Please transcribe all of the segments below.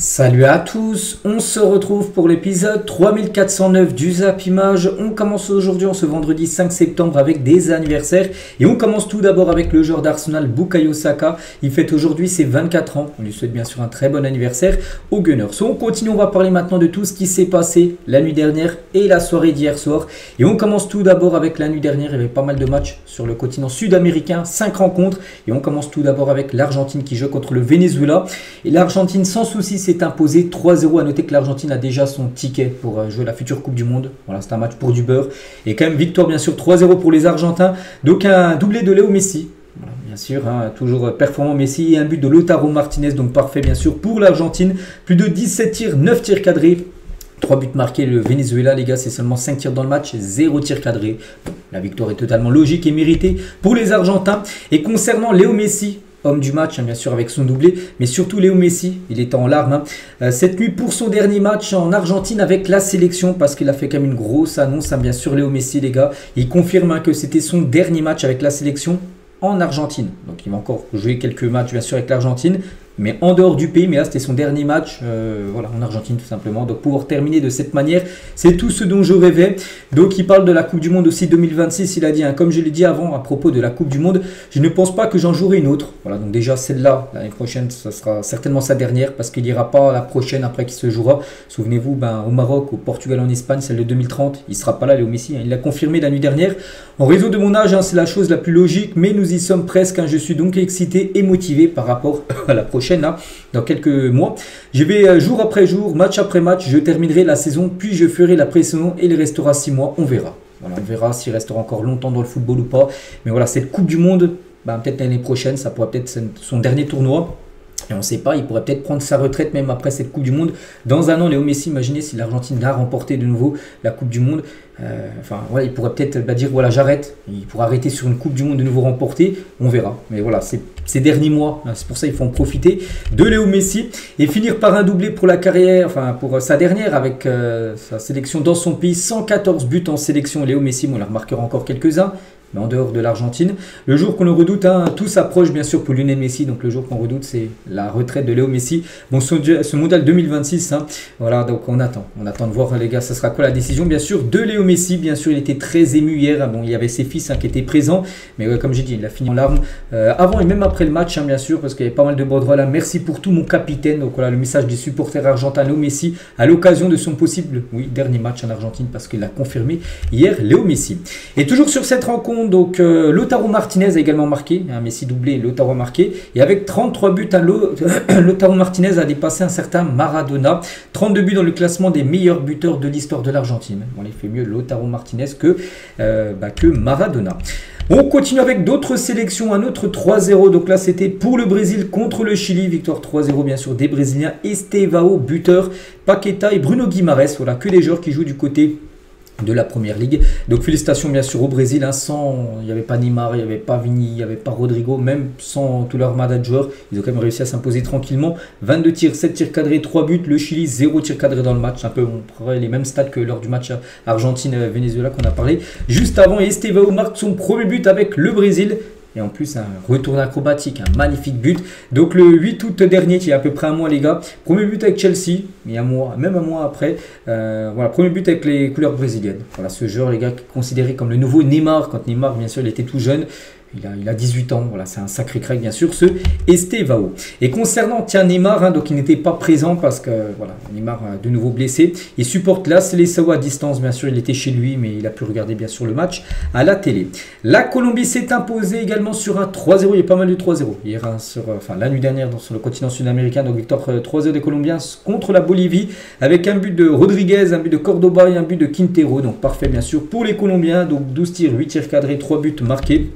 Salut à tous, on se retrouve pour l'épisode 3409 du Zap Image. On commence aujourd'hui en ce vendredi 5 septembre avec des anniversaires et on commence tout d'abord avec le joueur d'Arsenal Bukayo Saka. Il fête aujourd'hui ses 24 ans, on lui souhaite bien sûr un très bon anniversaire aux Gunners. On continue, on va parler maintenant de tout ce qui s'est passé la nuit dernière et la soirée d'hier soir. Et on commence tout d'abord avec la nuit dernière, il y avait pas mal de matchs sur le continent sud-américain, 5 rencontres. Et on commence tout d'abord avec l'Argentine qui joue contre le Venezuela. Et l'Argentine sans souci s'est imposé 3-0. À noter que l'Argentine a déjà son ticket pour jouer la future Coupe du Monde. Voilà, c'est un match pour du beurre. Et quand même victoire bien sûr 3-0 pour les Argentins. Donc un doublé de Léo Messi. Voilà, bien sûr, toujours performant Messi. Et un but de Lautaro Martinez. Donc parfait bien sûr pour l'Argentine. Plus de 17 tirs, 9 tirs cadrés. 3 buts marqués, le Venezuela, les gars, c'est seulement 5 tirs dans le match, 0 tir cadré. La victoire est totalement logique et méritée pour les Argentins. Et concernant Léo Messi, homme du match, bien sûr, avec son doublé, mais surtout Léo Messi, il était en larmes cette nuit pour son dernier match en Argentine avec la sélection, parce qu'il a fait quand même une grosse annonce, bien sûr, Léo Messi, les gars. Il confirme que c'était son dernier match avec la sélection en Argentine. Donc il va encore jouer quelques matchs, bien sûr, avec l'Argentine, mais en dehors du pays. Mais là, c'était son dernier match voilà, en Argentine, tout simplement. Donc pouvoir terminer de cette manière, c'est tout ce dont je rêvais. Donc il parle de la Coupe du Monde aussi 2026, il a dit, comme je l'ai dit avant à propos de la Coupe du Monde, je ne pense pas que j'en jouerai une autre. Voilà, donc déjà celle-là, l'année prochaine, ça sera certainement sa dernière, parce qu'il n'y aura pas la prochaine après qui se jouera. Souvenez-vous, au Maroc, au Portugal, en Espagne, celle de 2030, il ne sera pas là, Léo Messi. Il l'a confirmé la nuit dernière. En raison de mon âge, c'est la chose la plus logique, mais nous y sommes presque. Je suis donc excité et motivé par rapport à la prochaine, dans quelques mois. Je vais jour après jour, match après match, je terminerai la saison, puis je ferai la pré-saison et il restera 6 mois. On verra. Voilà, on verra s'il restera encore longtemps dans le football ou pas. Mais voilà, cette Coupe du Monde, peut-être l'année prochaine, ça pourrait peut-être être son dernier tournoi. Et on ne sait pas, il pourrait peut-être prendre sa retraite même après cette Coupe du Monde. Dans un an, Léo Messi, imaginez si l'Argentine a remporté de nouveau la Coupe du Monde. Il pourrait peut-être dire voilà, j'arrête. Il pourrait arrêter sur une Coupe du Monde de nouveau remportée. On verra. Mais voilà, ces derniers mois, c'est pour ça qu'il faut en profiter de Léo Messi. Et finir par un doublé pour la carrière, pour sa dernière avec sa sélection dans son pays. 114 buts en sélection, Léo Messi. On en remarquera encore quelques-uns. Mais en dehors de l'Argentine, le jour qu'on le redoute, tout s'approche bien sûr pour Lionel Messi. Donc le jour qu'on redoute, c'est la retraite de Léo Messi. Bon, ce mondial 2026, voilà, donc on attend de voir, les gars, ça sera quoi la décision bien sûr de Léo Messi. Bien sûr, il était très ému hier. Bon, il y avait ses fils qui étaient présents, mais comme j'ai dit, il a fini en larmes avant et même après le match, bien sûr, parce qu'il y avait pas mal de bordeaux là. Merci pour tout, mon capitaine. Donc voilà, le message des supporters argentins, Léo Messi, à l'occasion de son possible, dernier match en Argentine, parce qu'il l'a confirmé hier, Léo Messi. Et toujours sur cette rencontre, donc Lautaro Martinez a également marqué, Messi doublé, Lautaro a marqué, et avec 33 buts, Lautaro Martinez a dépassé un certain Maradona, 32 buts dans le classement des meilleurs buteurs de l'histoire de l'Argentine. Bon, il fait mieux Lautaro Martinez que Maradona. On continue avec d'autres sélections, un autre 3-0, donc là c'était pour le Brésil contre le Chili, victoire 3-0 bien sûr des Brésiliens, Estevao buteur, Paqueta et Bruno Guimaraes, voilà que des joueurs qui jouent du côté de la première ligue. Donc félicitations bien sûr au Brésil, il n'y avait pas Neymar, il n'y avait pas Vini, il n'y avait pas Rodrigo, même sans tous leurs managers, ils ont quand même réussi à s'imposer tranquillement. 22 tirs, 7 tirs cadrés, 3 buts, le Chili 0 tir cadré dans le match, un peu on prend les mêmes stats que lors du match Argentine-Venezuela qu'on a parlé juste avant. Et Estevao marque son premier but avec le Brésil. Et en plus, un retour acrobatique, un magnifique but. Donc le 8 août dernier, il y a à peu près un mois, les gars. Premier but avec Chelsea, mais un mois après. Voilà, premier but avec les couleurs brésiliennes. Voilà, ce joueur, les gars, considéré comme le nouveau Neymar. Quand Neymar, bien sûr, il était tout jeune. Il a 18 ans, voilà, c'est un sacré crack bien sûr, ce Estevao. Et concernant Neymar, donc il n'était pas présent parce que voilà, Neymar de nouveau blessé. Il supporte la Seleção à distance, bien sûr, il était chez lui, mais il a pu regarder bien sûr le match à la télé. La Colombie s'est imposée également sur un 3-0, il y a pas mal de 3-0 hier, la nuit dernière sur le continent sud-américain, donc victoire 3-0 des Colombiens contre la Bolivie, avec un but de Rodriguez, un but de Cordoba et un but de Quintero, donc parfait bien sûr pour les Colombiens, donc 12 tirs, 8 tirs cadrés, 3 buts marqués.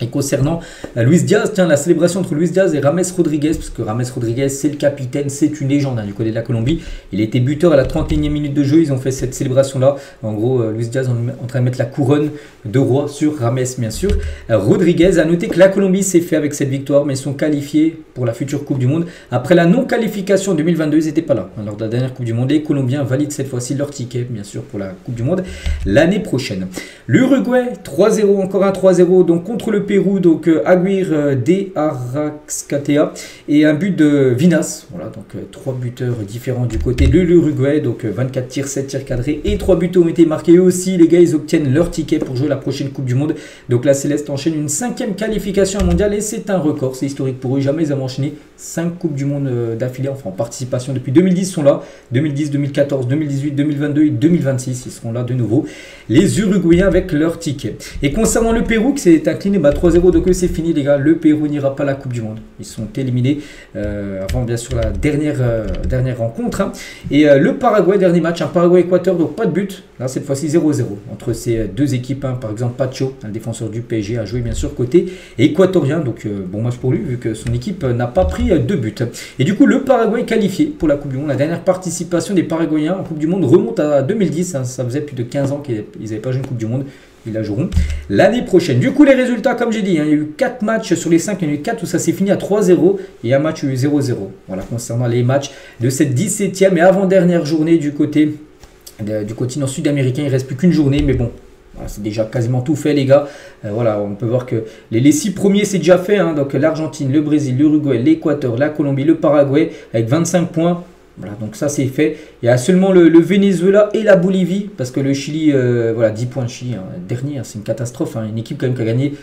Et concernant Luis Diaz, la célébration entre Luis Diaz et James Rodriguez, parce que James Rodriguez c'est le capitaine, c'est une légende du côté de la Colombie. Il était buteur à la 31e minute de jeu, ils ont fait cette célébration là. En gros, Luis Diaz en train de mettre la couronne de roi sur James bien sûr. Rodriguez a noté que la Colombie s'est fait avec cette victoire, mais ils sont qualifiés pour la future Coupe du Monde. Après la non-qualification en 2022, ils n'étaient pas là. Lors de la dernière Coupe du Monde, les Colombiens valident cette fois-ci leur ticket bien sûr pour la Coupe du Monde l'année prochaine. L'Uruguay 3-0, encore un 3-0 donc contre le le Pérou, donc Aguirre de Arrascatea et un but de Vinas. Voilà, donc 3 buteurs différents du côté de l'Uruguay, donc 24 tirs, 7 tirs cadrés et 3 buts ont été marqués. Eux aussi, les gars, ils obtiennent leur ticket pour jouer la prochaine Coupe du Monde. Donc la Céleste enchaîne une 5e qualification mondiale et c'est un record, c'est historique pour eux. Jamais ils ont enchaîné 5 Coupes du Monde d'affilée, enfin en participation depuis 2010, ils sont là. 2010, 2014, 2018, 2022 et 2026, ils seront là de nouveau. Les Uruguayens avec leur ticket. Et concernant le Pérou qui s'est incliné 3-0, donc c'est fini les gars, le Pérou n'ira pas à la Coupe du Monde. Ils sont éliminés avant bien sûr la dernière rencontre. Hein. Et le Paraguay, dernier match, un Paraguay-Équateur, donc pas de but. Là cette fois-ci 0-0 entre ces deux équipes. Hein. Par exemple Pacho, le défenseur du PSG, a joué bien sûr côté équatorien. Donc bon match pour lui vu que son équipe n'a pas pris 2 buts. Et du coup le Paraguay est qualifié pour la Coupe du Monde. La dernière participation des Paraguayens en Coupe du Monde remonte à 2010. Hein. Ça faisait plus de 15 ans qu'ils n'avaient pas joué une Coupe du Monde. Ils la joueront l'année prochaine. Du coup, les résultats, comme j'ai dit, hein, il y a eu 4 matchs sur les 5. Il y en a eu 4 où ça s'est fini à 3-0 et un match où il y a eu 0-0. Voilà, concernant les matchs de cette 17e et avant-dernière journée du continent sud-américain. Il ne reste plus qu'une journée, mais bon. Voilà, c'est déjà quasiment tout fait les gars. Voilà, on peut voir que les 6 premiers c'est déjà fait. Hein, donc l'Argentine, le Brésil, l'Uruguay, l'Équateur, la Colombie, le Paraguay avec 25 points. Voilà, donc ça c'est fait. Il y a seulement le Venezuela et la Bolivie, parce que le Chili, voilà, 10 points de Chili, hein, dernier, hein, c'est une catastrophe. Hein, une équipe quand même qui a gagné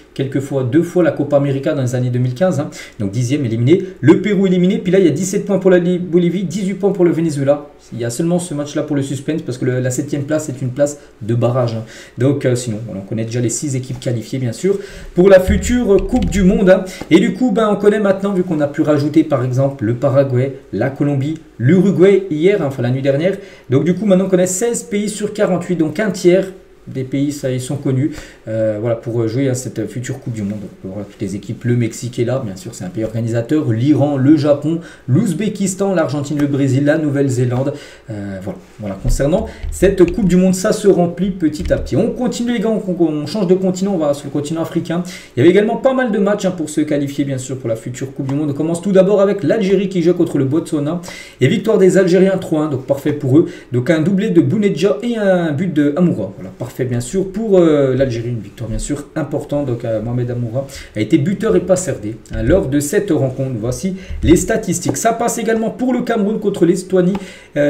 deux fois la Copa América dans les années 2015, hein, donc 10e éliminé. Le Pérou éliminé, puis là il y a 17 points pour la Bolivie, 18 points pour le Venezuela. Il y a seulement ce match-là pour le suspense, parce que la 7e place est une place de barrage. Hein. Donc sinon, voilà, on connaît déjà les 6 équipes qualifiées, bien sûr, pour la future Coupe du Monde. Hein. Et du coup, on connaît maintenant, vu qu'on a pu rajouter par exemple le Paraguay, la Colombie, l'Uruguay hier, hein, enfin la nuit dernière. Donc du coup, maintenant on connaît 16 pays sur 48, donc un tiers des pays, ça ils sont connus, voilà, pour jouer à cette future Coupe du Monde. Donc, voilà, toutes les équipes, le Mexique est là, bien sûr c'est un pays organisateur, l'Iran, le Japon, l'Ouzbékistan, l'Argentine, le Brésil, la Nouvelle-Zélande, voilà, concernant cette Coupe du Monde, ça se remplit petit à petit. On continue les gars, on change de continent, on va sur le continent africain. Il y avait également pas mal de matchs hein, pour se qualifier bien sûr pour la future Coupe du Monde. On commence tout d'abord avec l'Algérie qui joue contre le Botswana et victoire des Algériens 3-1, donc parfait pour eux. Donc un doublé de Bounedja et un but de Amoura, voilà, parfait bien sûr pour l'Algérie, une victoire bien sûr importante. Donc Mohamed Amoura a été buteur et passeur D hein, lors de cette rencontre. Voici les statistiques. Ça passe également pour le Cameroun contre l'Estonie,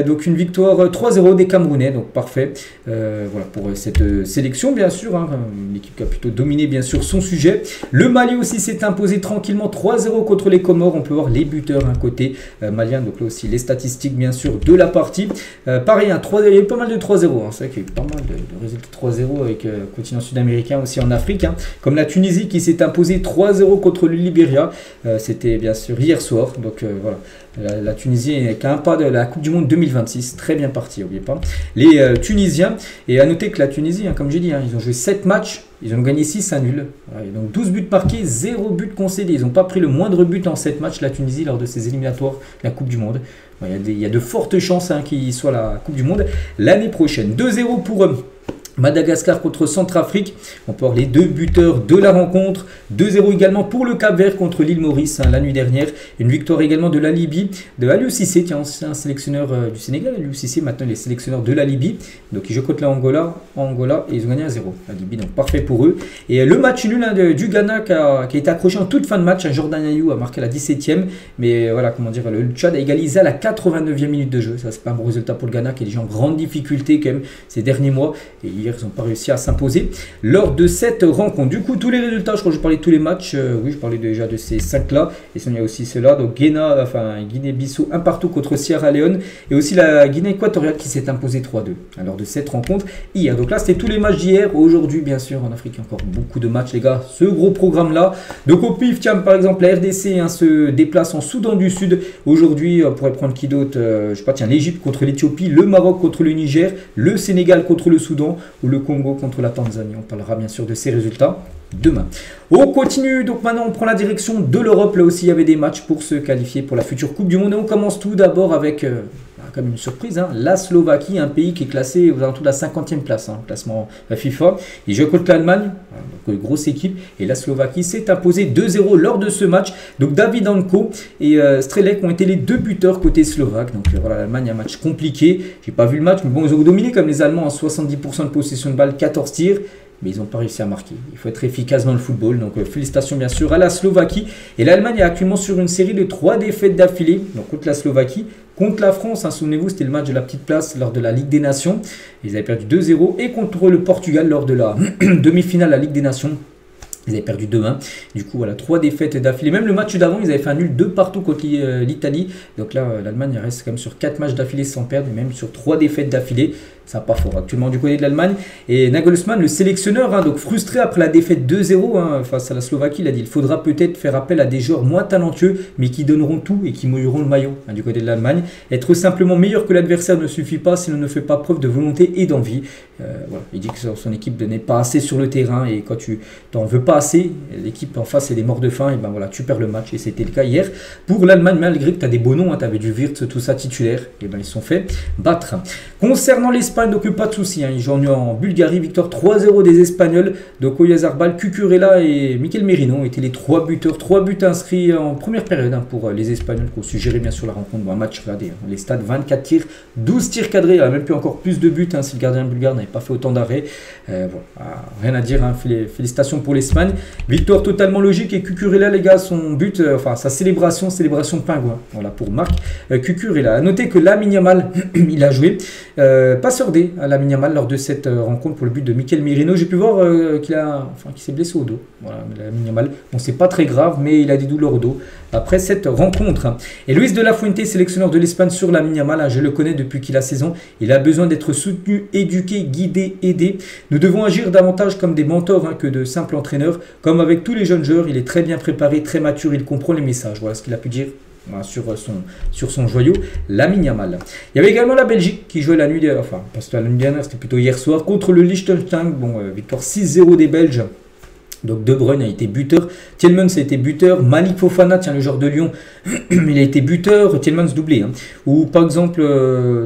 donc une victoire 3-0 des Camerounais, donc parfait. Voilà pour cette sélection bien sûr, hein, l'équipe qui a plutôt dominé bien sûr son sujet. Le Mali aussi s'est imposé tranquillement 3-0 contre les Comores. On peut voir les buteurs un côté malien, donc là aussi les statistiques bien sûr de la partie. Pareil, hein, il y a eu pas mal de 3-0, hein, c'est vrai qu'il y a eu pas mal de résultats 3-0 avec le continent sud-américain aussi en Afrique, hein, comme la Tunisie qui s'est imposée 3-0 contre le Libéria. C'était bien sûr hier soir. Donc voilà, la Tunisie est à un pas de la Coupe du Monde 2026, très bien parti, n'oubliez pas. Les Tunisiens, et à noter que la Tunisie, hein, comme j'ai dit, hein, ils ont joué 7 matchs, ils ont gagné 6 à nul. Voilà, donc 12 buts marqués, 0 but concédé. Ils n'ont pas pris le moindre but en 7 matchs, la Tunisie, lors de ces éliminatoires de la Coupe du Monde. Il y a de fortes chances hein, qu'ils soient à la Coupe du Monde l'année prochaine. 2-0 pour eux. Madagascar contre Centrafrique, on peut voir les 2 buteurs de la rencontre. 2-0 également pour le Cap-Vert contre l'île Maurice hein, la nuit dernière. Une victoire également de la Libye, de Aliou Cissé, tiens, ancien sélectionneur du Sénégal. Aliou Cissé, maintenant il est sélectionneur de la Libye. Donc ils jouent contre l'Angola et ils ont gagné 1-0. La Libye, donc parfait pour eux. Et le match nul hein, du Ghana qui a été accroché en toute fin de match. Jordan Ayew a marqué à la 17e. Mais voilà, comment dire, le Tchad a égalisé à la 89e minute de jeu. Ça, c'est pas un bon résultat pour le Ghana qui est déjà en grande difficulté quand même ces derniers mois. Et hier, ils n'ont pas réussi à s'imposer lors de cette rencontre. Du coup, tous les résultats, je crois que je parlais de tous les matchs. Oui, je parlais déjà de ces 5-là. Et il y a aussi ceux-là. Donc, Guinée-Bissau, un partout contre Sierra Leone. Et aussi la Guinée équatoriale qui s'est imposée 3-2 lors de cette rencontre hier. Donc là, c'était tous les matchs d'hier. Aujourd'hui, bien sûr, en Afrique, il y a encore beaucoup de matchs, les gars. Ce gros programme-là. Donc, au pif, tiens, par exemple, la RDC hein, se déplace en Soudan du Sud. Aujourd'hui, on pourrait prendre qui d'autre je sais pas, tiens, l'Égypte contre l'Éthiopie, le Maroc contre le Niger, le Sénégal contre le Soudan ou le Congo contre la Tanzanie. On parlera bien sûr de ces résultats demain. On continue, donc maintenant on prend la direction de l'Europe. Là aussi il y avait des matchs pour se qualifier pour la future Coupe du Monde. Et on commence tout d'abord avec, comme une surprise, hein, la Slovaquie, un pays qui est classé aux alentours de la 50e place, hein, classement FIFA. Il joue contre l'Allemagne, donc grosse équipe. Et la Slovaquie s'est imposée 2-0 lors de ce match. Donc David Anko et Strelec ont été les 2 buteurs côté slovaque. Donc voilà, l'Allemagne, un match compliqué. J'ai pas vu le match, mais bon, ils ont dominé comme les Allemands en 70% de possession de balle, 14 tirs. mais ils n'ont pas réussi à marquer. Il faut être efficace dans le football. Donc félicitations bien sûr à la Slovaquie. Et l'Allemagne est actuellement sur une série de 3 défaites d'affilée. Donc contre la Slovaquie, contre la France, hein, souvenez-vous, c'était le match de la petite place lors de la Ligue des Nations. Ils avaient perdu 2-0. Et contre le Portugal lors de la demi-finale de la Ligue des Nations. Ils avaient perdu 2-1. Du coup, voilà, 3 défaites d'affilée. Même le match d'avant, ils avaient fait un nul 2 partout contre l'Italie. Donc là, l'Allemagne reste quand même sur 4 matchs d'affilée sans perdre. Et même sur 3 défaites d'affilée. Ça n'a pas fort actuellement du côté de l'Allemagne. Et Nagelsmann, le sélectionneur, hein, donc frustré après la défaite 2-0 hein, face à la Slovaquie, il a dit il faudra peut-être faire appel à des joueurs moins talentueux, mais qui donneront tout et qui mouilleront le maillot hein, du côté de l'Allemagne. Être simplement meilleur que l'adversaire ne suffit pas si l'on ne fait pas preuve de volonté et d'envie. Voilà. Il dit que son équipe n'est pas assez sur le terrain et quand tu n'en veux pas assez, l'équipe en face est des morts de faim et ben voilà, tu perds le match. Et c'était le cas hier pour l'Allemagne, malgré que tu as des beaux noms, hein, tu avais du Wirtz, tout ça titulaire, et ben ils se sont fait battre. Concernant l'Espagne, donc pas de soucis, hein, ils jouent en Bulgarie, victoire 3-0 des Espagnols. Donc Oyarzabal, Cucurella et Mikel Merino ont été les 3 buteurs, 3 buts inscrits en première période hein, pour les Espagnols qui ont su gérer bien sûr la rencontre. Bon, un match, regardez, hein, les stades 24 tirs, 12 tirs cadrés, il y a même pu encore plus de buts hein, si le gardien bulgare n'avait pas fait autant d'arrêts. Voilà, rien à dire, hein, félicitations pour l'Espagne. Victoire totalement logique et Cucurella les gars, son but, enfin sa célébration pingouin, voilà pour Marc Cucurella. A noter que Lamine Yamal, il a joué passeur D à Lamine Yamal lors de cette rencontre pour le but de Mikel Merino. J'ai pu voir qu'il s'est blessé au dos. Voilà, Lamine Yamal. Bon, c'est pas très grave, mais il a des douleurs au dos après cette rencontre. Et Luis de la Fuente, sélectionneur de l'Espagne sur Lamine Yamal, hein, je le connais depuis qu'il a 16 ans. Il a besoin d'être soutenu, éduqué, guidé, aidé. Nous devons agir davantage comme des mentors hein, que de simples entraîneurs. Comme avec tous les jeunes joueurs, il est très bien préparé, très mature, il comprend les messages. Voilà ce qu'il a pu dire sur son joyau, Lamine Yamal. Il y avait également la Belgique qui jouait la nuit, parce que la nuit dernière, c'était plutôt hier soir, contre le Liechtenstein. Bon, victoire 6-0 des Belges. Donc De Bruyne a été buteur, Tielemans a été buteur, Malik Fofana, tiens le joueur de Lyon, il a été buteur, Tielemans doublé. Hein. Ou par exemple,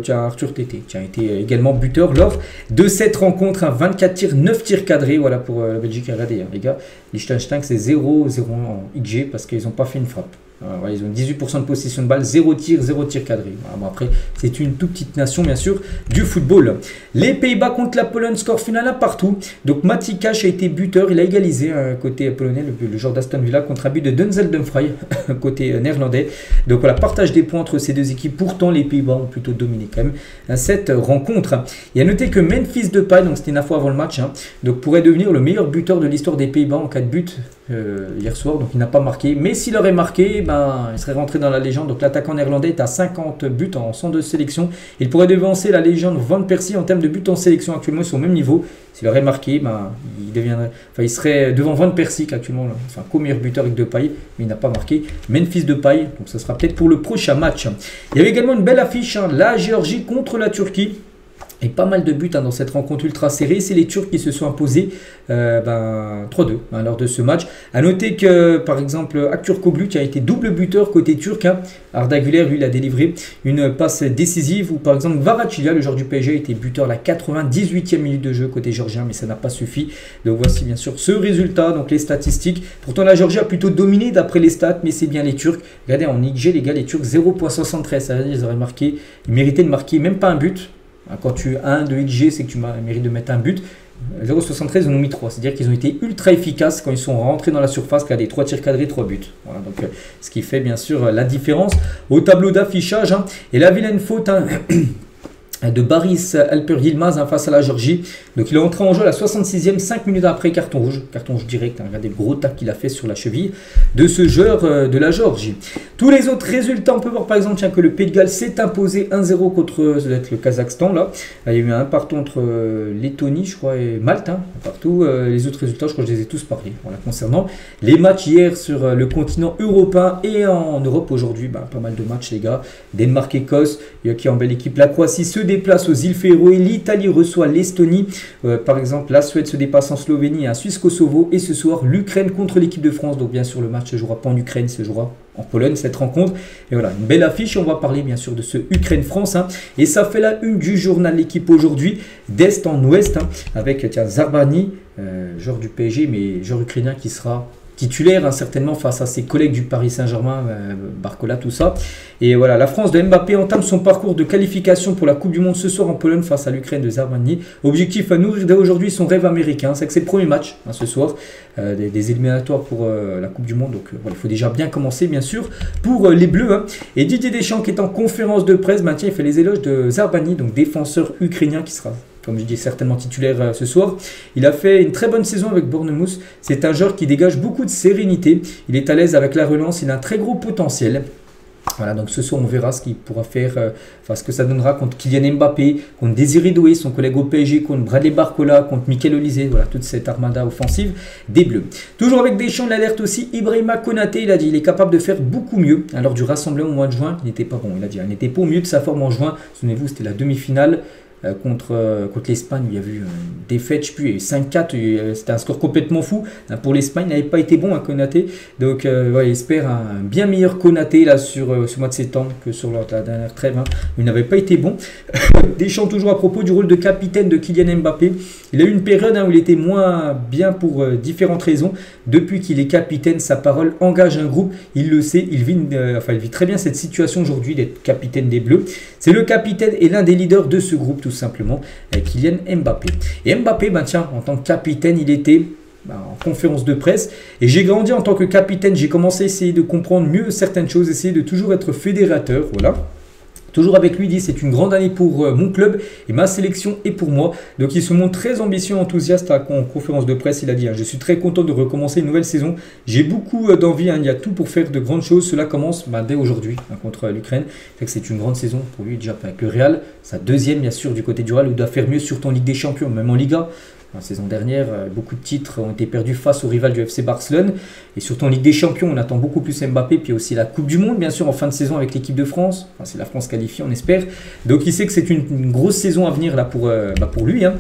Arthur Tété, qui a été également buteur lors de cette rencontre, hein, 24 tirs, 9 tirs cadrés, voilà pour la Belgique. Regardez hein, les gars, Liechtenstein c'est 0-0 en XG parce qu'ils n'ont pas fait une frappe. Voilà, ils ont 18% de possession de balle, 0 tir cadré. Voilà, bon, après, c'est une toute petite nation, bien sûr, du football. Les Pays-Bas contre la Pologne, score final à partout. Donc, Mati Cash a été buteur, il a égalisé côté polonais, le joueur d'Aston Villa, contre un but de Denzel Dumfries, côté néerlandais. Donc, voilà, partage des points entre ces deux équipes. Pourtant, les Pays-Bas ont plutôt dominé quand même cette rencontre. Il a noté que Memphis Depay, donc c'était une fois avant le match, hein, donc pourrait devenir le meilleur buteur de l'histoire des Pays-Bas en cas de but. Hier soir, donc il n'a pas marqué, mais s'il aurait marqué, ben, il serait rentré dans la légende. Donc l'attaquant néerlandais est à 50 buts en 102 sélections. Il pourrait devancer la légende Van Persie en termes de buts en sélection. Actuellement ils sont au même niveau. S'il aurait marqué, ben, il serait devant Van Persie actuellement, enfin co-meilleur buteur avec Depay, mais il n'a pas marqué. Memphis Depay, donc ça sera peut-être pour le prochain match. Il y avait également une belle affiche, hein, la Géorgie contre la Turquie. Et pas mal de buts hein, dans cette rencontre ultra serrée. C'est les Turcs qui se sont imposés 3-2 hein, lors de ce match. A noter que par exemple Aktürkoğlu qui a été double buteur côté turc. Hein. Arda Güler lui il a délivré une passe décisive. Ou par exemple Kvaratskhelia, le joueur du PSG, a été buteur à la 98e minute de jeu côté géorgien. Mais ça n'a pas suffi. Donc voici bien sûr ce résultat. Donc les statistiques. Pourtant la Géorgie a plutôt dominé d'après les stats. Mais c'est bien les Turcs. Regardez en XG les gars, les Turcs 0.73. Ça veut dire qu'ils auraient marqué. Ils méritaient de marquer même pas un but. Quand tu as 1 de XG, c'est que tu mérites de mettre un but. 0,73, ils en ont mis 3. C'est-à-dire qu'ils ont été ultra efficaces quand ils sont rentrés dans la surface, qu'il y a des 3 tirs cadrés, 3 buts. Voilà, donc, ce qui fait bien sûr la différence au tableau d'affichage. Hein. Et la vilaine faute hein, de Baris Alper Yilmaz hein, face à la Géorgie. Donc il est entré en jeu à la 66e, 5 minutes après, carton rouge direct. Hein, regardez le gros tac qu'il a fait sur la cheville de ce joueur de la Géorgie. Tous les autres résultats, on peut voir par exemple tiens, que le Pays de Galles s'est imposé 1-0 contre le Kazakhstan. Là. Il y a eu un partout entre Lettonie, je crois, et Malte. Hein, partout. Les autres résultats, je crois que je les ai tous parlé. Voilà, concernant les matchs hier sur le continent européen et en Europe aujourd'hui, bah, pas mal de matchs les gars. Danemark-Écosse, il y a qui en belle équipe. La Croatie se déplace aux îles Féroé, l'Italie reçoit l'Estonie. Par exemple, la Suède se dépasse en Slovénie, un Suisse-Kosovo. Et ce soir, l'Ukraine contre l'équipe de France. Donc bien sûr, le match ne se jouera pas en Ukraine, se jouera en Pologne, cette rencontre. Et voilà, une belle affiche. On va parler bien sûr de ce Ukraine-France. Hein. Et ça fait la une du journal L'équipe aujourd'hui, d'est en ouest, hein, avec tiens, Zarbani, joueur du PSG, mais joueur ukrainien qui sera titulaire, hein, certainement face à ses collègues du Paris Saint-Germain, Barcola, tout ça. Et voilà, la France de Mbappé entame son parcours de qualification pour la Coupe du Monde ce soir en Pologne face à l'Ukraine de Zarbani. Objectif à nourrir dès aujourd'hui son rêve américain. C'est que c'est le premier match hein, ce soir, des éliminatoires pour la Coupe du Monde. Donc voilà, il faut déjà bien commencer, bien sûr, pour les Bleus. Hein. Et Didier Deschamps qui est en conférence de presse, tiens, il fait les éloges de Zarbani, donc défenseur ukrainien qui sera, comme je dis, certainement titulaire ce soir. Il a fait une très bonne saison avec Bournemouth. C'est un joueur qui dégage beaucoup de sérénité. Il est à l'aise avec la relance. Il a un très gros potentiel. Voilà, donc ce soir, on verra ce qu'il pourra faire, ce que ça donnera contre Kylian Mbappé, contre Désiré Doué, son collègue au PSG, contre Bradley Barcola, contre Michael Olise. Voilà, toute cette armada offensive des Bleus. Toujours avec Deschamps, l'alerte aussi, Ibrahima Konaté, il a dit il est capable de faire beaucoup mieux. Lors du rassemblement au mois de juin, il n'était pas bon. Il a dit il n'était pas au mieux de sa forme en juin. Souvenez-vous, c'était la demi-finale. Contre l'Espagne, il y a eu une défaite, je ne sais plus, il y a eu 5-4, c'était un score complètement fou. Pour l'Espagne, il n'avait pas été bon à Konaté. Donc, il espère un bien meilleur Konaté là, sur ce mois de septembre que sur la dernière trêve. Hein. Il n'avait pas été bon. Deschamps, toujours à propos du rôle de capitaine de Kylian Mbappé. Il a eu une période où il était moins bien pour différentes raisons. Depuis qu'il est capitaine, sa parole engage un groupe. Il le sait, il vit très bien cette situation aujourd'hui d'être capitaine des Bleus. C'est le capitaine et l'un des leaders de ce groupe, tout simplement, Kylian Mbappé. Et Mbappé, tiens, en tant que capitaine, il était en conférence de presse. Et j'ai grandi en tant que capitaine, j'ai commencé à essayer de comprendre mieux certaines choses, essayer de toujours être fédérateur, voilà. Toujours avec lui, il dit c'est une grande année pour mon club et ma sélection et pour moi. Donc il se montre très ambitieux, enthousiaste en conférence de presse. Il a dit je suis très content de recommencer une nouvelle saison. J'ai beaucoup d'envie, il y a tout pour faire de grandes choses. Cela commence dès aujourd'hui contre l'Ukraine. C'est une grande saison pour lui déjà avec le Real. Sa deuxième bien sûr du côté du Real où il doit faire mieux surtout en Ligue des Champions, même en Liga. La saison dernière, beaucoup de titres ont été perdus face au rival du FC Barcelone. Et surtout en Ligue des Champions, on attend beaucoup plus Mbappé. Puis aussi la Coupe du Monde, bien sûr, en fin de saison avec l'équipe de France. Enfin, c'est la France qualifiée, on espère. Donc il sait que c'est une grosse saison à venir là pour lui. Hein.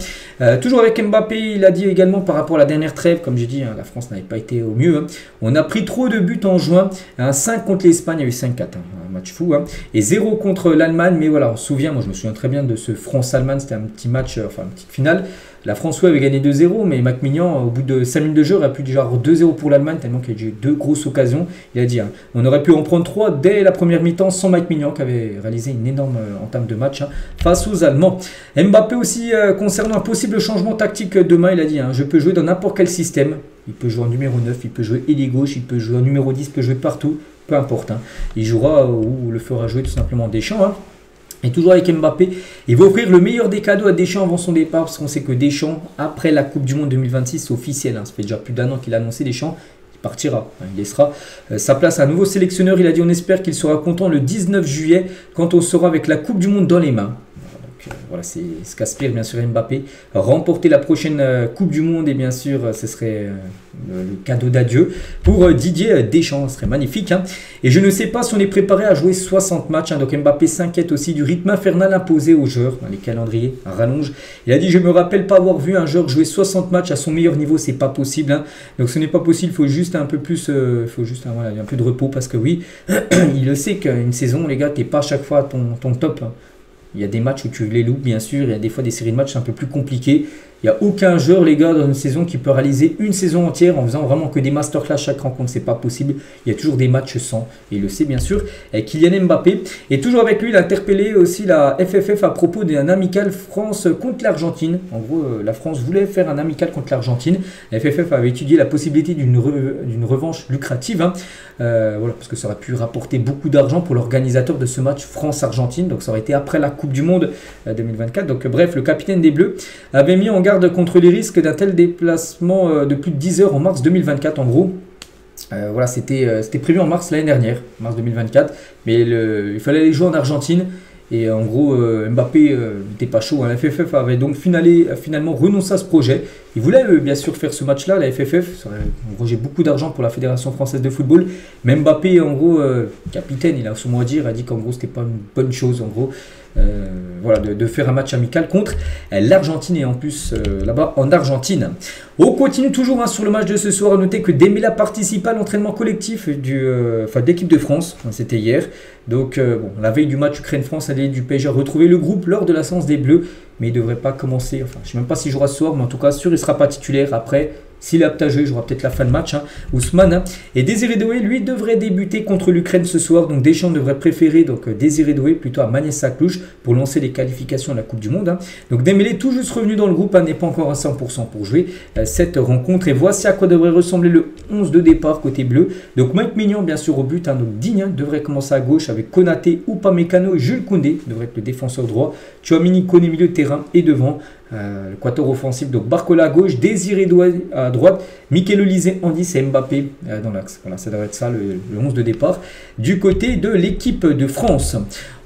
Toujours avec Mbappé, il a dit également par rapport à la dernière trêve, comme j'ai dit, hein, la France n'avait pas été au mieux. Hein. On a pris trop de buts en juin. 5 contre l'Espagne, il y a eu 5-4. Hein, un match fou. Hein. Et 0 contre l'Allemagne. Mais voilà, on se souvient, moi je me souviens très bien de ce France-Allemagne. C'était un petit match, une petite finale. La France avait gagné 2-0, mais McMignan, au bout de 5 minutes de jeu, aurait pu déjà 2-0 pour l'Allemagne, tellement qu'il y a eu 2 grosses occasions. Il a dit, on aurait pu en prendre 3 dès la première mi-temps sans McMignan, qui avait réalisé une énorme entame de match face aux Allemands. Mbappé aussi, concernant un possible changement tactique demain, il a dit, je peux jouer dans n'importe quel système. Il peut jouer en numéro 9, il peut jouer ailier gauche, il peut jouer en numéro 10, il peut jouer partout, peu importe. Il jouera ou le fera jouer tout simplement Deschamps. Et toujours avec Mbappé, il va offrir le meilleur des cadeaux à Deschamps avant son départ, parce qu'on sait que Deschamps, après la Coupe du Monde 2026, c'est officiel. Ça fait déjà plus d'1 an qu'il a annoncé Deschamps, il partira. Il laissera sa place à un nouveau sélectionneur. Il a dit on espère qu'il sera content le 19 juillet, quand on sera avec la Coupe du Monde dans les mains. Voilà, c'est ce qu'aspire bien sûr Mbappé. Remporter la prochaine Coupe du Monde et bien sûr ce serait le cadeau d'adieu pour Didier Deschamps. Ce serait magnifique. Hein. Et je ne sais pas si on est préparé à jouer 60 matchs. Hein. Donc Mbappé s'inquiète aussi du rythme infernal imposé aux joueurs. Les calendriers rallongent. Il a dit je ne me rappelle pas avoir vu un joueur jouer 60 matchs à son meilleur niveau. C'est pas possible. Hein. Donc ce n'est pas possible. Il faut juste un peu plus, un peu de repos parce que oui, il le sait qu'une saison les gars, t'es pas à chaque fois à ton top. Hein. Il y a des matchs où tu les loupes, bien sûr. Il y a des fois des séries de matchs un peu plus compliquées. Il n'y a aucun joueur, les gars, dans une saison qui peut réaliser une saison entière en faisant vraiment que des masterclass chaque rencontre. C'est pas possible. Il y a toujours des matchs sans. Et il le sait, bien sûr. Et Kylian Mbappé. Et toujours avec lui, il a interpellé aussi la FFF à propos d'un amical France contre l'Argentine. En gros, la France voulait faire un amical contre l'Argentine. La FFF avait étudié la possibilité d'une revanche lucrative. Hein. Voilà, parce que ça aurait pu rapporter beaucoup d'argent pour l'organisateur de ce match France-Argentine. Donc ça aurait été après la Coupe du Monde 2024. Donc bref, le capitaine des Bleus avait mis en garde contre les risques d'un tel déplacement de plus de 10 heures en mars 2024 en gros. Voilà, c'était prévu en mars l'année dernière, mars 2024, mais il fallait aller jouer en Argentine. Et en gros, Mbappé n'était pas chaud. La FFF avait donc finalement renoncé à ce projet. Il voulait bien sûr faire ce match-là, la FFF. Ça aurait engrangé beaucoup d'argent pour la Fédération Française de Football. Mais Mbappé, en gros, capitaine, il a son mot à dire. Il a dit qu'en gros, c'était pas une bonne chose. En gros, voilà, de faire un match amical contre l'Argentine et en plus là-bas en Argentine. On continue toujours sur le match de ce soir. À noter que Dembélé participe à l'entraînement collectif de l'équipe de France. C'était hier. Donc, la veille du match Ukraine-France, du PSG a retrouvé le groupe lors de la séance des Bleus. Mais il ne devrait pas commencer. Enfin, je ne sais même pas s'il jouera ce soir, mais en tout cas, sûr, il ne sera pas titulaire. Après, S'il est apte à jouer, il jouera peut-être la fin de match, Ousmane. Et Désiré Doué, lui, devrait débuter contre l'Ukraine ce soir. Donc Deschamps devrait préférer Désiré Doué plutôt à Magnessa Cluj pour lancer les qualifications à la Coupe du Monde. Donc Dembélé, tout juste revenu dans le groupe, n'est pas encore à 100% pour jouer cette rencontre. Et voici à quoi devrait ressembler le 11 de départ côté bleu. Donc Mike Maignan, bien sûr, au but. Donc Digne devrait commencer à gauche avec Konaté, Upamecano et Jules Koundé devrait être le défenseur droit. Tchouaméni, Koné milieu de terrain et devant le quator offensif. Donc Barcola à gauche, Désiré Doué à droite, Mikel Olise, Andy et Mbappé dans l'axe. Voilà, ça devrait être ça le 11 de départ du côté de l'équipe de France.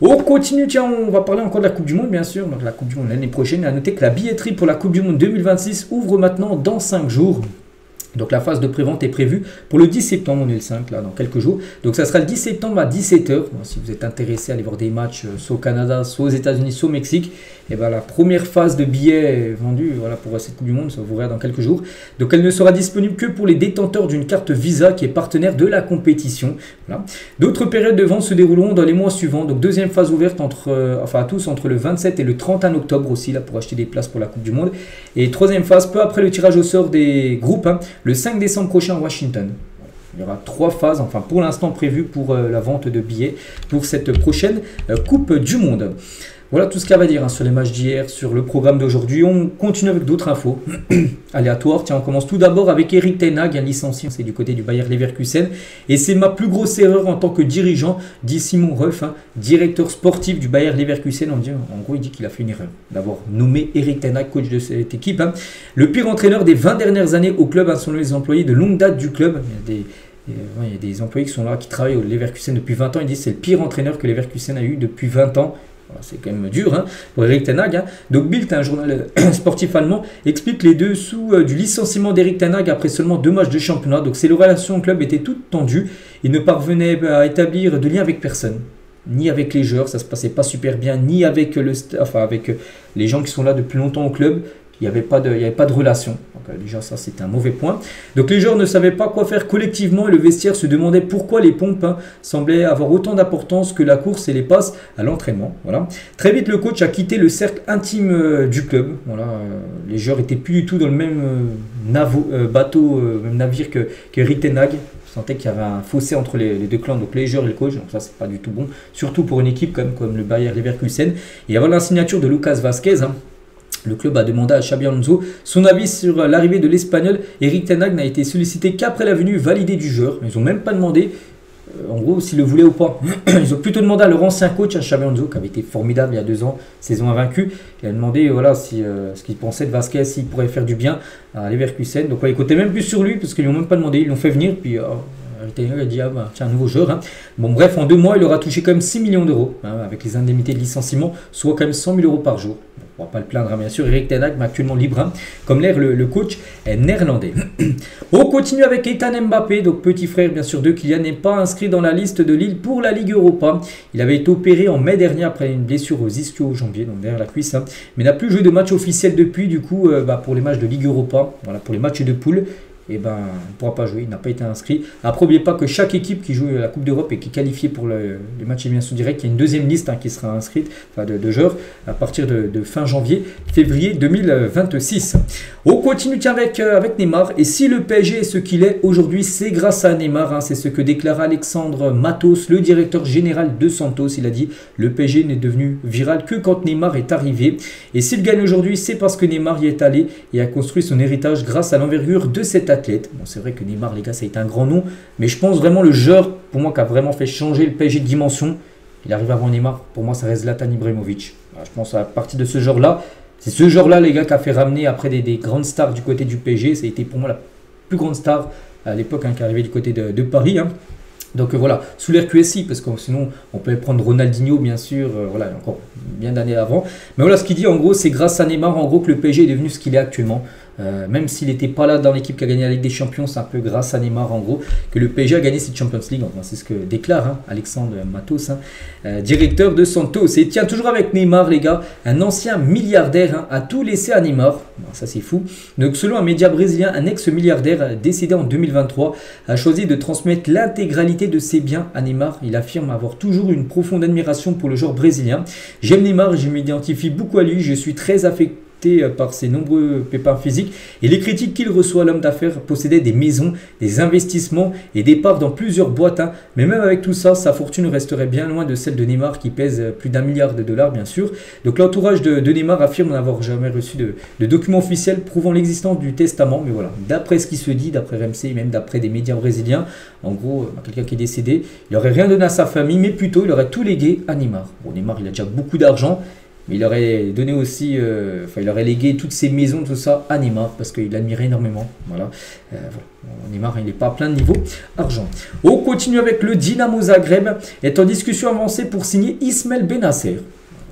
On continue, tiens, on va parler encore de la Coupe du Monde, bien sûr. Donc la Coupe du Monde l'année prochaine. À noter que la billetterie pour la Coupe du Monde 2026 ouvre maintenant dans 5 jours. Donc la phase de prévente est prévue pour le 10 septembre, on est le 5 là, dans quelques jours. Donc ça sera le 10 septembre à 17h. Bon, si vous êtes intéressé à aller voir des matchs soit au Canada, soit aux États-Unis, soit au Mexique, et ben la première phase de billets vendus voilà, pour cette Coupe du Monde, ça vous verra dans quelques jours. Donc elle ne sera disponible que pour les détenteurs d'une carte Visa qui est partenaire de la compétition. Voilà. D'autres périodes de vente se dérouleront dans les mois suivants. Donc deuxième phase ouverte à tous entre le 27 et le 31 octobre aussi là, pour acheter des places pour la Coupe du Monde. Et troisième phase, peu après le tirage au sort des groupes, le 5 décembre prochain à Washington. Il y aura 3 phases, enfin pour l'instant prévues pour la vente de billets pour cette prochaine Coupe du Monde. Voilà tout ce qu'il y a à dire sur les matchs d'hier, sur le programme d'aujourd'hui. On continue avec d'autres infos aléatoires. Tiens, on commence tout d'abord avec Erik ten Hag, un licencié, c'est du côté du Bayer Leverkusen. Et c'est ma plus grosse erreur en tant que dirigeant, dit Simon Ruff, directeur sportif du Bayer Leverkusen. En gros, il dit qu'il a fait une erreur d'avoir nommé Erik ten Hag coach de cette équipe. Le pire entraîneur des 20 dernières années au club, selon les employés de longue date du club. Il y a des employés qui sont là, qui travaillent au Leverkusen depuis 20 ans. Ils disent que c'est le pire entraîneur que Leverkusen a eu depuis 20 ans. Voilà, c'est quand même dur pour Erik ten Hag. Donc Bild, un journal sportif allemand, explique les dessous du licenciement d'Erik ten Hag après seulement 2 matchs de championnat. Donc ses relations au club étaient toutes tendues. Il ne parvenait à établir de lien avec personne. Ni avec les joueurs, ça se passait pas super bien, ni avec avec les gens qui sont là depuis longtemps au club. Il n'y avait pas de relation. Donc, déjà, ça, c'est un mauvais point. Donc, les joueurs ne savaient pas quoi faire collectivement et le vestiaire se demandait pourquoi les pompes semblaient avoir autant d'importance que la course et les passes à l'entraînement. Voilà. Très vite, le coach a quitté le cercle intime du club. Voilà. Les joueurs n'étaient plus du tout dans le même même navire que Erik ten Hag. Je sentais qu'il y avait un fossé entre les deux clans, donc les joueurs et le coach. Donc ça, c'est pas du tout bon. Surtout pour une équipe comme le Bayer Leverkusen. Et avant la signature de Lucas Vazquez, le club a demandé à Xabi Alonso son avis sur l'arrivée de l'Espagnol. Erik ten Hag n'a été sollicité qu'après la venue validée du joueur. Ils n'ont même pas demandé, en gros, s'il le voulait ou pas. Ils ont plutôt demandé à leur ancien coach, à Xabi Alonso, qui avait été formidable il y a 2 ans, saison invaincue. Il a demandé voilà, ce qu'il pensait de Vazquez, s'il pourrait faire du bien à Leverkusen. Donc, ils comptaient même plus sur lui, parce qu'ils ne lui ont même pas demandé. Ils l'ont fait venir, puis ten Hag a dit tiens, un nouveau joueur. Bon, bref, en 2 mois, il aura touché quand même 6 millions d'euros, avec les indemnités de licenciement, soit quand même 100 000 euros par jour. On ne va pas le plaindre, bien sûr. Erik ten Hag, mais actuellement libre, comme l'air le coach est néerlandais. On continue avec Ethan Mbappé, donc petit frère, bien sûr, de Kylian, n'est pas inscrit dans la liste de Lille pour la Ligue Europa. Il avait été opéré en mai dernier après une blessure aux ischio-jambiers, donc derrière la cuisse, mais n'a plus joué de match officiel depuis, du coup, pour les matchs de Ligue Europa, voilà, pour les matchs de poule. Il ne pourra pas jouer, il n'a pas été inscrit. Après, n'oubliez pas que chaque équipe qui joue la Coupe d'Europe et qui est qualifiée pour les matchs élimination directe, il y a une deuxième liste qui sera inscrite de joueurs à partir de fin janvier, février 2026. On continue avec Neymar. Et si le PSG est ce qu'il est aujourd'hui, c'est grâce à Neymar. C'est ce que déclara Alexandre Matos, le directeur général de Santos. Il a dit le PSG n'est devenu viral que quand Neymar est arrivé. Et s'il gagne aujourd'hui, c'est parce que Neymar y est allé et a construit son héritage grâce à l'envergure de cet athlète. Bon, c'est vrai que Neymar, les gars, ça a été un grand nom, mais je pense vraiment le joueur, pour moi, qui a vraiment fait changer le PSG de dimension, il arrive avant Neymar, pour moi, ça reste Zlatan Ibrahimovic. Voilà, je pense à partir de ce genre-là, c'est ce genre-là, les gars, qui a fait ramener après des grandes stars du côté du PSG. Ça a été pour moi la plus grande star à l'époque qui est arrivée du côté de Paris. Donc voilà, sous l'air QSI, parce que sinon on peut prendre Ronaldinho bien sûr, voilà, encore bien d'années avant. Mais voilà, ce qu'il dit en gros, c'est grâce à Neymar en gros que le PSG est devenu ce qu'il est actuellement. Même s'il n'était pas là dans l'équipe qui a gagné la Ligue des Champions, c'est un peu grâce à Neymar en gros que le PSG a gagné cette Champions League. Enfin, c'est ce que déclare Alexandre Matos, directeur de Santos. Et tiens, toujours avec Neymar les gars, un ancien milliardaire a tout laissé à Neymar. Bon, ça c'est fou. Donc selon un média brésilien, un ex-milliardaire décédé en 2023 a choisi de transmettre l'intégralité de ses biens à Neymar. Il affirme avoir toujours une profonde admiration pour le joueur brésilien. J'aime Neymar, je m'identifie beaucoup à lui, je suis très affecté par ses nombreux pépins physiques et les critiques qu'il reçoit. L'homme d'affaires possédait des maisons, des investissements et des parts dans plusieurs boîtes. Mais même avec tout ça, sa fortune resterait bien loin de celle de Neymar qui pèse plus d'1 milliard de dollars bien sûr. Donc l'entourage de Neymar affirme n'avoir jamais reçu de documents officiels prouvant l'existence du testament. Mais voilà, d'après ce qui se dit, d'après RMC et même d'après des médias brésiliens, en gros, quelqu'un qui est décédé, il n'aurait rien donné à sa famille, mais plutôt il aurait tout légué à Neymar. Bon, Neymar, il a déjà beaucoup d'argent. Mais il aurait donné aussi, il aurait légué toutes ses maisons, tout ça à Neymar parce qu'il l'admirait énormément. Voilà. Neymar, il n'est pas à plein de niveau argent. On continue avec le Dynamo Zagreb, est en discussion avancée pour signer Ismaël Bennacer.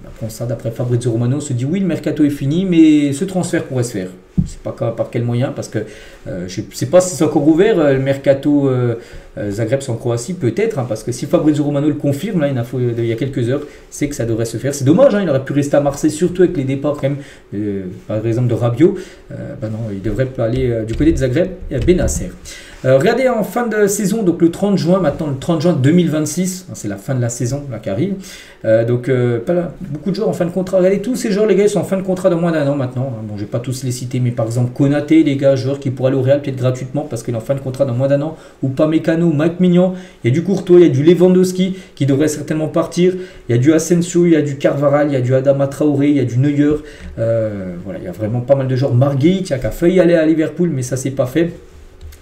On apprend ça d'après Fabrizio Romano. On se dit oui, le mercato est fini, mais ce transfert pourrait se faire. Je ne sais pas par quel moyen, parce que je ne sais pas si c'est encore ouvert, le mercato Zagreb en Croatie, peut-être, parce que si Fabrizio Romano le confirme, là, il y a quelques heures, c'est que ça devrait se faire. C'est dommage, il aurait pu rester à Marseille, surtout avec les départs quand même, par exemple de Rabiot. Non, il devrait aller du côté de Zagreb et à Bennacer. Regardez en fin de saison, donc le 30 juin, maintenant le 30 juin 2026, c'est la fin de la saison là, qui arrive. Beaucoup de joueurs en fin de contrat. Regardez tous ces joueurs, les gars, ils sont en fin de contrat de moins d'1 an maintenant. Bon, je ne vais pas tous les citer, mais par exemple Konaté, les gars, joueur qui pourrait aller au Real peut-être gratuitement parce qu'il est en fin de contrat dans moins d'1 an. Ou Upamecano, Mike Maignan, il y a du Courtois, il y a du Lewandowski qui devrait certainement partir. Il y a du Asensio, il y a du Carvajal, il y a du Adama Traoré, il y a du Neuer. Voilà, il y a vraiment pas mal de joueurs. Marguerite, qui a failli aller à Liverpool, mais ça c'est pas fait.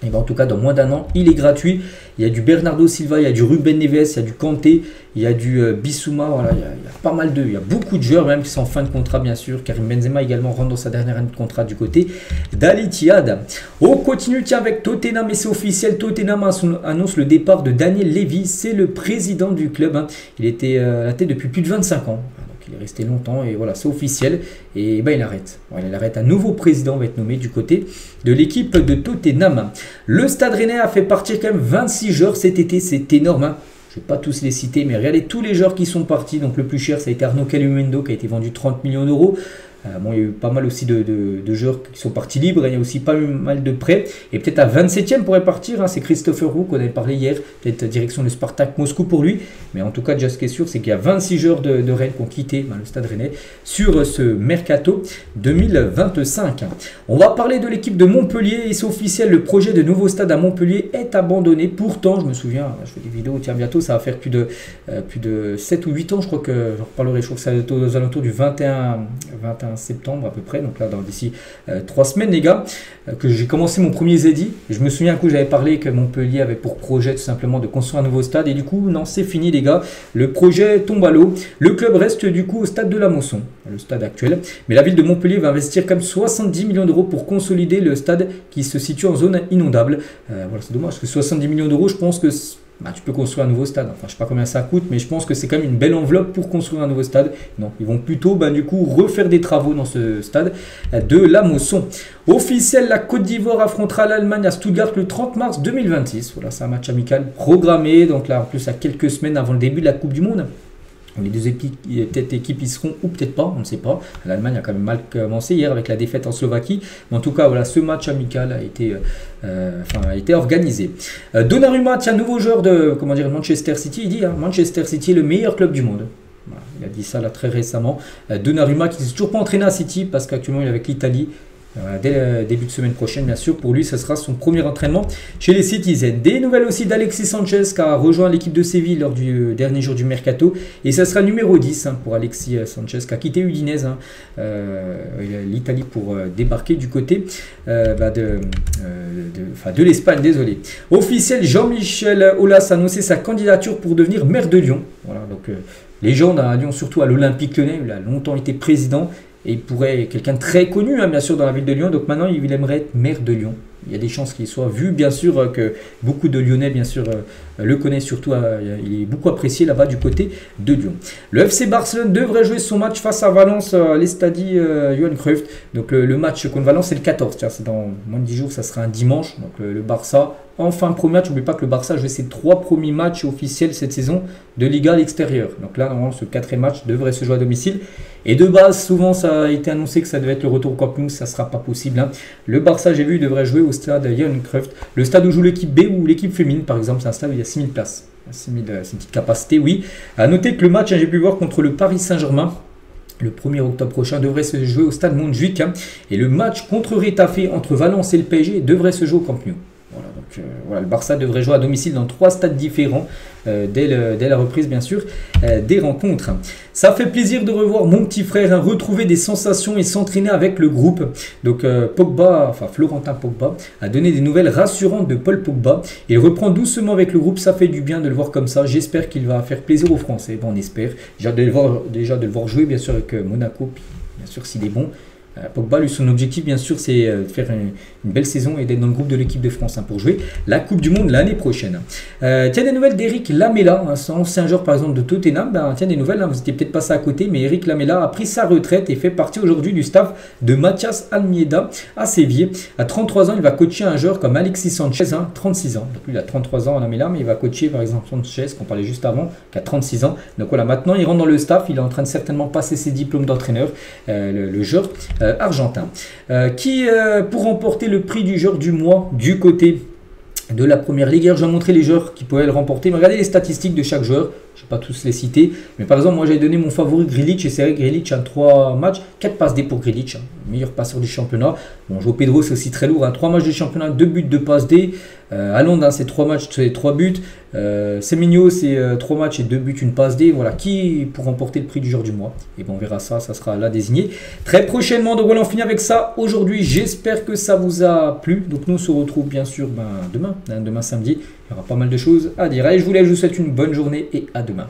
Et ben en tout cas, dans moins d'1 an, il est gratuit. Il y a du Bernardo Silva, il y a du Ruben Neves, il y a du Kanté, il y a du Bissouma. Voilà, il y a pas mal d'eux. Il y a beaucoup de joueurs même qui sont en fin de contrat, bien sûr. Karim Benzema également rentre dans sa dernière année de contrat du côté d'Al Ittihad. On continue avec Tottenham et c'est officiel. Tottenham annonce le départ de Daniel Levy. C'est le président du club. Il était à la tête depuis plus de 25 ans. Il est resté longtemps et voilà, c'est officiel. Et ben, il arrête. Voilà, il arrête. Un nouveau président va être nommé du côté de l'équipe de Tottenham. Le Stade Rennais a fait partir quand même 26 joueurs cet été. C'est énorme. Je ne vais pas tous les citer, mais regardez tous les joueurs qui sont partis. Donc le plus cher, ça a été Arnaud Calumendo qui a été vendu 30 millions d'euros. Bon, il y a eu pas mal aussi de joueurs qui sont partis libres. Il y a aussi pas mal de prêts. Et peut-être à 27e pourrait partir. C'est Christopher Roux qu'on avait parlé hier. Peut-être direction le Spartak Moscou pour lui. Mais en tout cas, déjà ce qui est sûr, c'est qu'il y a 26 joueurs de Rennes qui ont quitté le Stade Rennais sur ce mercato 2025. On va parler de l'équipe de Montpellier. Et c'est officiel, le projet de nouveau stade à Montpellier est abandonné. Pourtant, je me souviens, je fais des vidéos, tiens, bientôt, ça va faire plus de 7 ou 8 ans. Je crois que j'en reparlerai. Je crois que ça va être aux alentours du 21 septembre à peu près, donc là d'ici 3 semaines les gars, que j'ai commencé mon premier Zedi. Je me souviens que j'avais parlé que Montpellier avait pour projet tout simplement de construire un nouveau stade et du coup non, c'est fini les gars, le projet tombe à l'eau. Le club reste du coup au stade de la Mosson, le stade actuel, mais la ville de Montpellier va investir comme 70 millions d'euros pour consolider le stade qui se situe en zone inondable. Voilà, c'est dommage parce que 70 millions d'euros, je pense que tu peux construire un nouveau stade. Enfin, je ne sais pas combien ça coûte, mais je pense que c'est quand même une belle enveloppe pour construire un nouveau stade. Non, ils vont plutôt du coup refaire des travaux dans ce stade de la Mosson. Officiel, la Côte d'Ivoire affrontera l'Allemagne à Stuttgart le 30 mars 2026. Voilà, c'est un match amical programmé. Donc là, en plus, à quelques semaines avant le début de la Coupe du Monde. Les deux équipes y seront ou peut-être pas, on ne sait pas. L'Allemagne a quand même mal commencé hier avec la défaite en Slovaquie. Mais en tout cas, voilà, ce match amical a été organisé. Donnarumma, tiens, nouveau joueur de Manchester City. Il dit Manchester City est le meilleur club du monde. Voilà, il a dit ça là très récemment. Donnarumma qui ne s'est toujours pas entraîné à City parce qu'actuellement il est avec l'Italie. Dès le début de semaine prochaine, bien sûr, pour lui, ce sera son premier entraînement chez les Citizens. Des nouvelles aussi d'Alexis Sanchez qui a rejoint l'équipe de Séville lors du dernier jour du mercato. Et ça sera numéro 10 pour Alexis Sanchez qui a quitté Udinese, l'Italie, pour débarquer du côté de l'Espagne. Désolé. Officiel, Jean-Michel Aulas a annoncé sa candidature pour devenir maire de Lyon. Voilà, donc légende à Lyon, surtout à l'Olympique Lyonnais. Il a longtemps été président. Et il pourrait, quelqu'un de très connu, bien sûr, dans la ville de Lyon. Donc maintenant, il aimerait être maire de Lyon. Il y a des chances qu'il soit vu, bien sûr, que beaucoup de Lyonnais, bien sûr, le connaissent surtout. Il est beaucoup apprécié là-bas du côté de Lyon. Le FC Barcelone devrait jouer son match face à Valence, l'Estadi Johan Cruyff. Donc le match contre Valence, c'est le 14. C'est dans moins de 10 jours, ça sera un dimanche. Donc le Barça, enfin, premier match. N'oubliez pas que le Barça a joué ses 3 premiers matchs officiels cette saison de Liga à l'extérieur. Donc là, normalement, ce 4e match devrait se jouer à domicile. Et de base, souvent, ça a été annoncé que ça devait être le retour au Camp Nou. Ça ne sera pas possible. Le Barça, j'ai vu, devrait jouer au stade Johan Cruyff. Le stade où joue l'équipe B ou l'équipe féminine, par exemple, c'est un stade où il y a 6000 places. 6000, c'est une petite capacité, oui. À noter que le match, j'ai pu voir contre le Paris Saint-Germain. Le 1er octobre prochain devrait se jouer au stade Montjuic. Et le match contre Retafe entre Valence et le PSG devrait se jouer au Camp Nou. Voilà, donc voilà, le Barça devrait jouer à domicile dans 3 stades différents dès la reprise, bien sûr, des rencontres. Ça fait plaisir de revoir mon petit frère, retrouver des sensations et s'entraîner avec le groupe. Donc Florentin Pogba a donné des nouvelles rassurantes de Paul Pogba. Il reprend doucement avec le groupe, ça fait du bien de le voir comme ça. J'espère qu'il va faire plaisir aux Français. Bon, on espère déjà de le voir jouer, bien sûr, avec Monaco, puis bien sûr s'il est bon. Pogba, lui, son objectif, bien sûr, c'est de faire une belle saison et d'être dans le groupe de l'équipe de France pour jouer la Coupe du Monde l'année prochaine. Tiens, des nouvelles d'Eric Lamela, ancien joueur par exemple de Tottenham. Tiens, des nouvelles, vous étiez peut-être passé à côté, mais Eric Lamela a pris sa retraite et fait partie aujourd'hui du staff de Mathias Almeida à Séville. À 33 ans, il va coacher un joueur comme Alexis Sanchez, 36 ans. Donc lui, il a 33 ans, Lamela, mais il va coacher par exemple Sanchez, qu'on parlait juste avant, qui a 36 ans. Donc voilà, maintenant, il rentre dans le staff. Il est en train de certainement passer ses diplômes d'entraîneur, le joueur argentin, qui pour remporter le prix du joueur du mois du côté de la première ligue. Hier, je vais montrer les joueurs qui pouvaient le remporter. Mais regardez les statistiques de chaque joueur. Je ne vais pas tous les citer. Mais par exemple, moi, j'ai donné mon favori Grilic. Et c'est vrai, Grilic a 3 matchs, 4 passes D pour Grilic. Meilleur passeur du championnat. Bon, João Pedro, c'est aussi très lourd. 3 matchs de championnat, 2 buts, 2 passes D. Alonda, c'est 3 matchs, c'est 3 buts. Semenyo, c'est 3 matchs et 2 buts, 1 passe D. Voilà, qui pour remporter le prix du joueur du mois. Et bon, on verra ça, ça sera là désigné très prochainement. Donc voilà, on finit avec ça aujourd'hui. J'espère que ça vous a plu. Donc nous, on se retrouve bien sûr demain samedi. Il y aura pas mal de choses à dire. Allez, je vous souhaite une bonne journée et à demain.